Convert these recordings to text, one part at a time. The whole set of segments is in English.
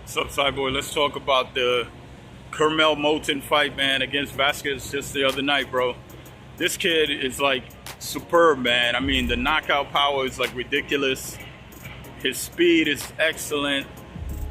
What's up, CYBORG? Let's talk about the CURMEL MOTON fight, man, against Vasquez just the other night, bro. This kid is like superb, man. I mean, the knockout power is like ridiculous. His speed is excellent,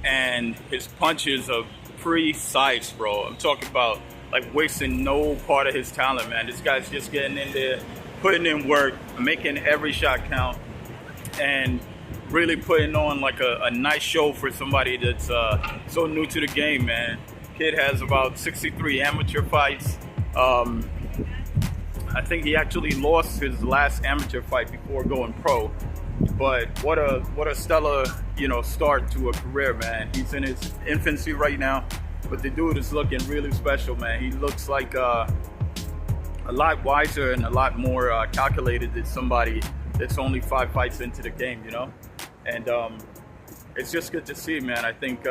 and his punches are precise, bro. I'm talking about like wasting no part of his talent, man. This guy's just getting in there, putting in work, making every shot count, and really putting on like a nice show for somebody that's so new to the game, man. Kid has about 63 amateur fights. I think he actually lost his last amateur fight before going pro. But what a stellar, start to a career, man. He's in his infancy right now, but the dude is looking really special, man. He looks like a lot wiser and a lot more calculated than somebody that's only 5 fights into the game, And it's just good to see, man. I think,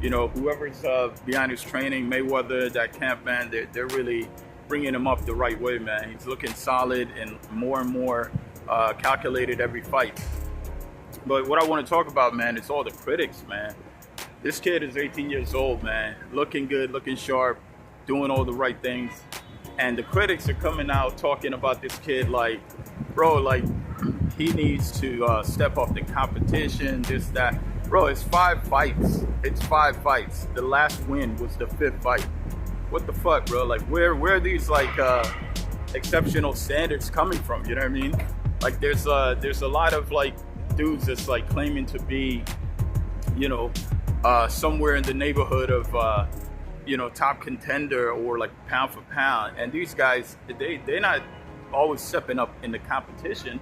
whoever's behind his training, Mayweather, that camp, man, they're really bringing him up the right way, man. He's looking solid and more calculated every fight. But what I want to talk about, man, is all the critics, man. This kid is 18 years old, man. Looking good, looking sharp, doing all the right things. And the critics are coming out talking about this kid like, bro, like, he needs to step up the competition, this, that. Bro, it's 5 fights. It's 5 fights. The last win was the 5th fight. What the fuck, bro? Like, where are these, like, exceptional standards coming from? You know what I mean? Like, there's a lot of, like, dudes that's, like, claiming to be, somewhere in the neighborhood of, top contender or, like, pound for pound. And these guys, they're not always stepping up in the competition.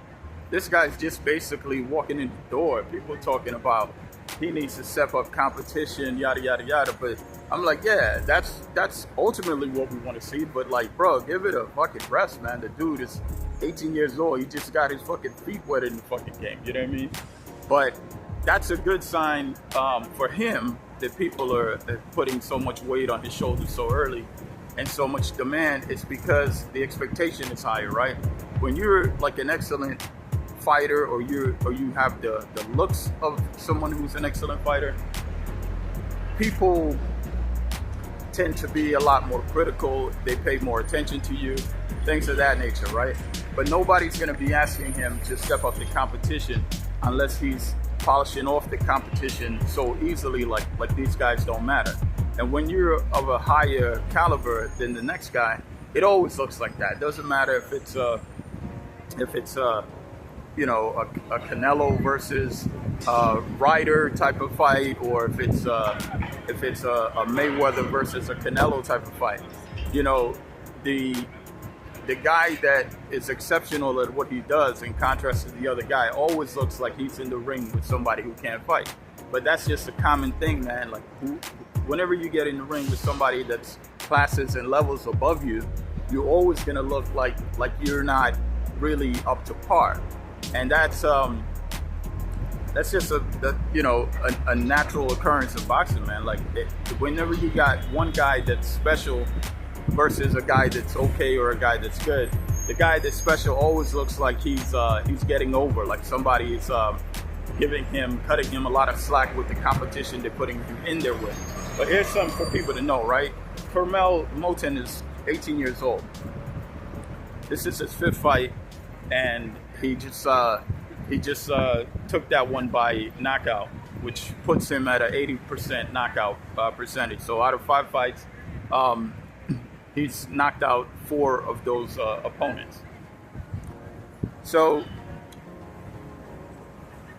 This guy's just basically walking in the door. People talking about he needs to step up competition, yada, yada, yada. But I'm like, yeah, that's ultimately what we want to see. But like, bro, give it a fucking rest, man. The dude is 18 years old. He just got his fucking feet wet in the fucking game. You know what I mean? But that's a good sign for him that people are putting so much weight on his shoulders so early and so much demand. It's because the expectation is higher, right? When you're like an excellent fighter, or you have the looks of someone who's an excellent fighter, people tend to be a lot more critical. They pay more attention to you, things of that nature, right? But nobody's going to be asking him to step up the competition unless he's polishing off the competition so easily, like these guys don't matter. And when you're of a higher caliber than the next guy, it always looks like that. It doesn't matter if it's a Canelo versus Ryder type of fight, or if it's a Mayweather versus a Canelo type of fight. The guy that is exceptional at what he does, in contrast to the other guy, always looks like he's in the ring with somebody who can't fight. But that's just a common thing, man. Like, whenever you get in the ring with somebody that's classes and levels above you, you're always gonna look like you're not really up to par. And that's just a natural occurrence in boxing, man. Like, whenever you got one guy that's special versus a guy that's okay or a guy that's good, the guy that's special always looks like he's getting over, like somebody is cutting him a lot of slack with the competition they're putting him in there with. But here's something for people to know, right? CURMEL MOTON is 18 years old. This is his 5th fight, and he just took that one by knockout, which puts him at an 80% knockout percentage. So out of 5 fights, he's knocked out 4 of those opponents. So,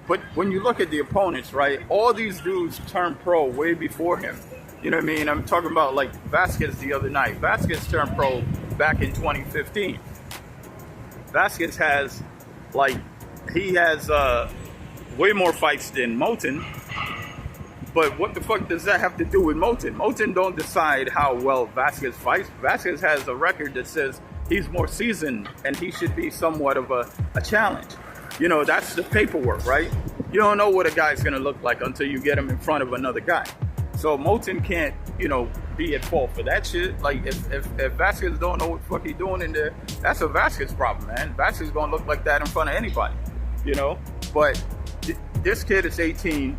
but when you look at the opponents, right, all these dudes turned pro way before him. You know what I mean? I'm talking about like Vasquez the other night. Vasquez turned pro back in 2015. Vasquez has way more fights than Moton. But what the fuck does that have to do with Moton? Moton don't decide how well Vasquez fights. Vasquez has a record that says he's more seasoned and he should be somewhat of a challenge. That's the paperwork, right? You don't know what a guy's gonna look like until you get him in front of another guy. So Moton can't, be at fault for that shit. Like, if Vasquez don't know what the fuck he's doing in there, that's a Vasquez problem, man. Vasquez gonna look like that in front of anybody, But this kid is 18.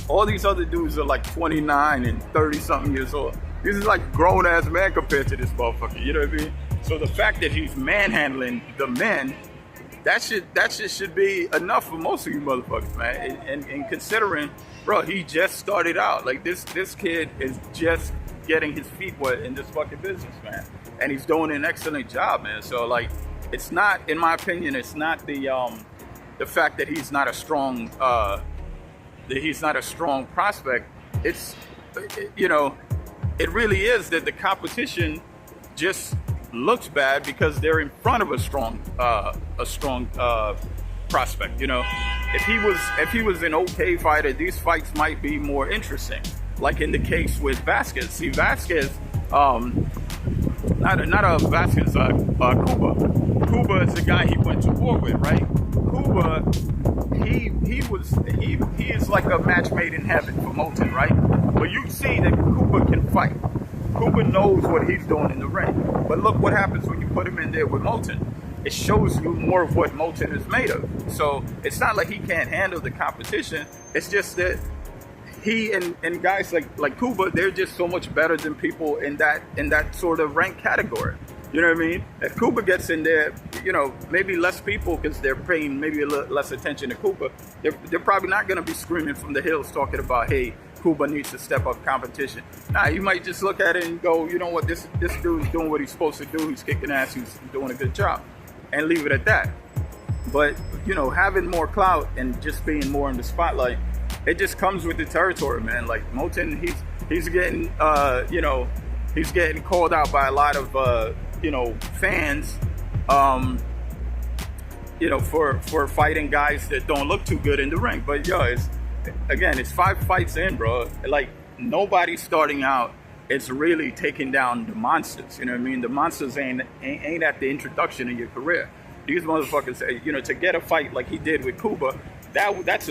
All these other dudes are like 29 and 30 something years old. This is like grown ass man compared to this motherfucker. You know what I mean? So the fact that he's manhandling the men, that shit should be enough for most of you motherfuckers, man. And considering, bro, he just started out. Like this kid is just getting his feet wet in this fucking business, man. And he's doing an excellent job, man. So like, it's not, in my opinion, it's not the fact that he's not a strong prospect. It's, you know, it really is that the competition just looks bad because they're in front of a strong prospect. You know, if he was an okay fighter, these fights might be more interesting. Like in the case with Vasquez. See, Vasquez, not a Vasquez, Cuba. Cuba is the guy he went to war with, right? Cuba, he is like a match made in heaven for Moton, right? But you see that Cuba can fight. Cuba knows what he's doing in the ring. But look what happens when you put him in there with Moton. It shows you more of what Moton is made of. So it's not like he can't handle the competition. It's just that he and guys like Cuba, they're just so much better than people in that sort of rank category. You know what I mean? If Cuba gets in there, you know, maybe less people, because they're paying maybe a little less attention to Cuba, they're probably not going to be screaming from the hills talking about, hey, Cuba needs to step up competition. Nah, you might just look at it and go, you know what, this dude's doing what he's supposed to do. He's kicking ass. He's doing a good job, and leave it at that. But, you know, having more clout and just being more in the spotlight, it just comes with the territory, man. Like Moton, he's getting, you know, he's getting called out by a lot of, you know, fans, you know, for fighting guys that don't look too good in the ring. But yo, it's 5 fights in, bro. Like nobody starting out is really taking down the monsters. You know what I mean? The monsters ain't at the introduction of your career. These motherfuckers, you know, to get a fight like he did with Cuba, that's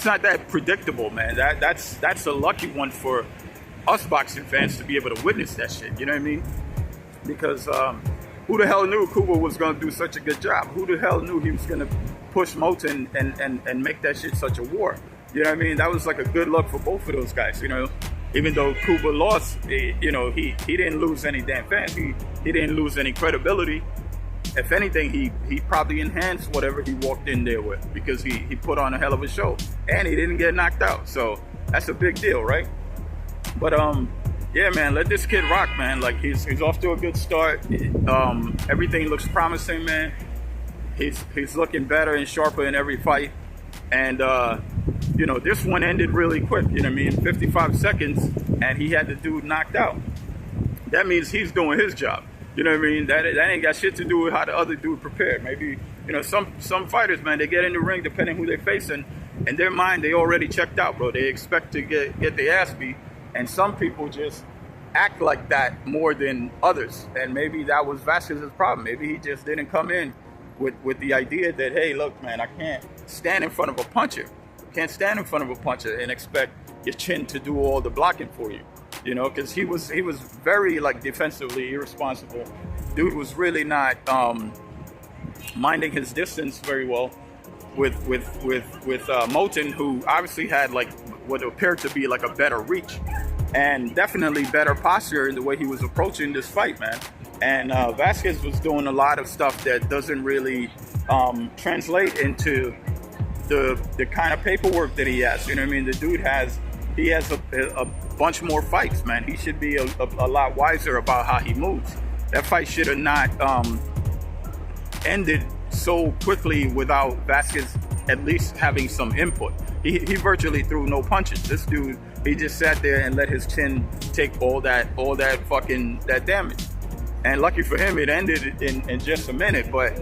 not that predictable, man. That's a lucky one for us boxing fans to be able to witness that shit. You know what I mean? Because who the hell knew Cuba was gonna do such a good job? Who the hell knew he was gonna push Moton and make that shit such a war? You know what I mean? That was like a good luck for both of those guys. You know, even though Cuba lost, you know, he didn't lose any damn fans. He didn't lose any credibility. If anything, he probably enhanced whatever he walked in there with, because he put on a hell of a show and he didn't get knocked out. So that's a big deal, right? But yeah, man, let this kid rock, man. Like he's off to a good start. Everything looks promising, man. He's looking better and sharper in every fight. And you know, this one ended really quick. You know what I mean? 55 seconds, and he had the dude knocked out. That means he's doing his job. You know what I mean? That ain't got shit to do with how the other dude prepared. Maybe, you know, some fighters, man, they get in the ring, depending who they're facing, in their mind, they already checked out, bro. They expect to get their ass beat. And some people just act like that more than others. And maybe that was Vasquez's problem. Maybe he just didn't come in with the idea that, hey, look, man, I can't stand in front of a puncher. Can't stand in front of a puncher and expect your chin to do all the blocking for you. You know, because he was very, like, defensively irresponsible. Dude was really not minding his distance very well with Moton, who obviously had like what appeared to be like a better reach and definitely better posture in the way he was approaching this fight, man. And Vasquez was doing a lot of stuff that doesn't really translate into the kind of paperwork that he has. You know what I mean? The dude has a bunch more fights, man. He should be a lot wiser about how he moves. That fight should have not ended so quickly without Vasquez at least having some input. He virtually threw no punches. This dude, he just sat there and let his chin take all that damage. And lucky for him, it ended in just a minute. But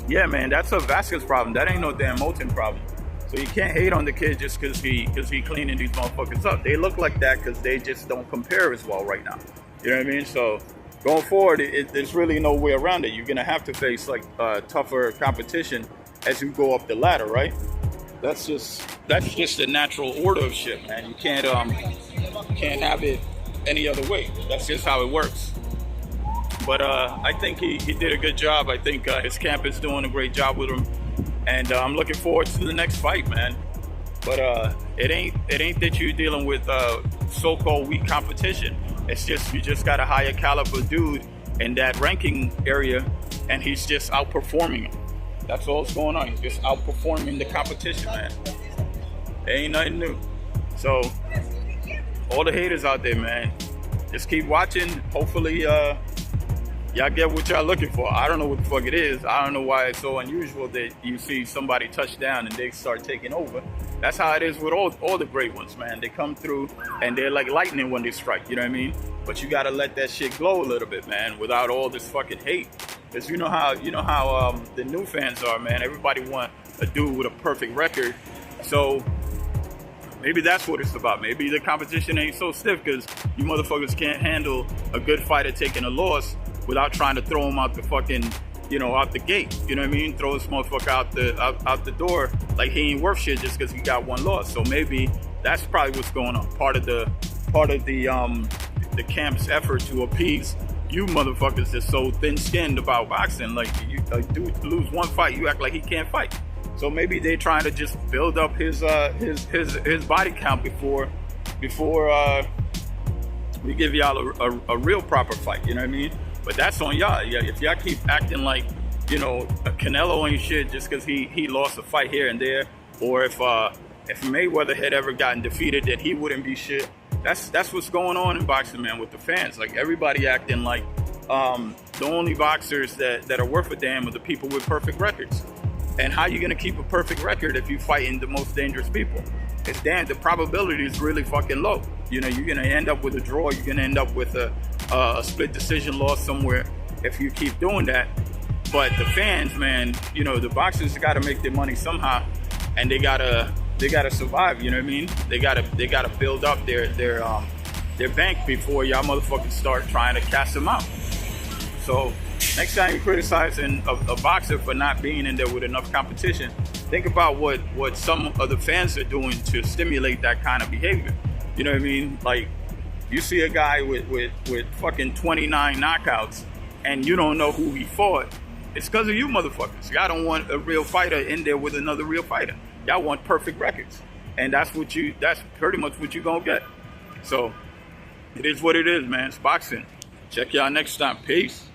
yeah, man, that's a Vasquez problem. That ain't no damn Moton problem. So you can't hate on the kid just because he cleaning these motherfuckers up. They look like that because they just don't compare as well right now. You know what I mean? So going forward, there's really no way around it. You're gonna have to face like tougher competition as you go up the ladder, right? That's just the natural order of shit, man. You can't have it any other way. That's just how it works. But I think he did a good job. I think his camp is doing a great job with him. And I'm looking forward to the next fight, man. But it ain't that you're dealing with so-called weak competition. It's just you just got a higher caliber dude in that ranking area, and he's just outperforming him. That's all that's going on. He's just outperforming the competition, man. It ain't nothing new. So all the haters out there, man, just keep watching. Hopefully y'all get what y'all looking for. I don't know what the fuck it is. I don't know why it's so unusual that you see somebody touch down and they start taking over. That's how it is with all the great ones, man. They come through and they're like lightning when they strike, you know what I mean? But you gotta let that shit glow a little bit, man, without all this fucking hate. Because you know how the new fans are, man. Everybody want a dude with a perfect record. So maybe that's what it's about. Maybe the competition ain't so stiff because you motherfuckers can't handle a good fighter taking a loss without trying to throw him out the fucking, out the gate. You know what I mean? Throw this motherfucker out the door like he ain't worth shit just because he got one loss. So maybe that's probably what's going on. Part of the camp's effort to appease you motherfuckers that's so thin-skinned about boxing. Like, a dude lose one fight, you act like he can't fight. So maybe they're trying to just build up his body count before we give y'all a real proper fight. You know what I mean? But that's on y'all. Yeah, if y'all keep acting like, Canelo ain't shit just because he lost a fight here and there, or if Mayweather had ever gotten defeated, that he wouldn't be shit. That's what's going on in boxing, man, with the fans. Like, everybody acting like the only boxers that are worth a damn are the people with perfect records. And how you gonna keep a perfect record if you fighting the most dangerous people? It's damn, the probability is really fucking low. You're gonna end up with a draw. You're gonna end up with a split decision loss somewhere if you keep doing that. But the fans, man, the boxers got to make their money somehow, and they gotta survive. You know what I mean? They gotta build up their bank before y'all motherfuckers start trying to cash them out. So next time you're criticizing a boxer for not being in there with enough competition, think about what some of the fans are doing to stimulate that kind of behavior. You know what I mean? Like, you see a guy with fucking 29 knockouts and you don't know who he fought. It's because of you motherfuckers. Y'all don't want a real fighter in there with another real fighter. Y'all want perfect records. And that's pretty much what you gonna get. So it is what it is, man. It's boxing. Check y'all next time. Peace.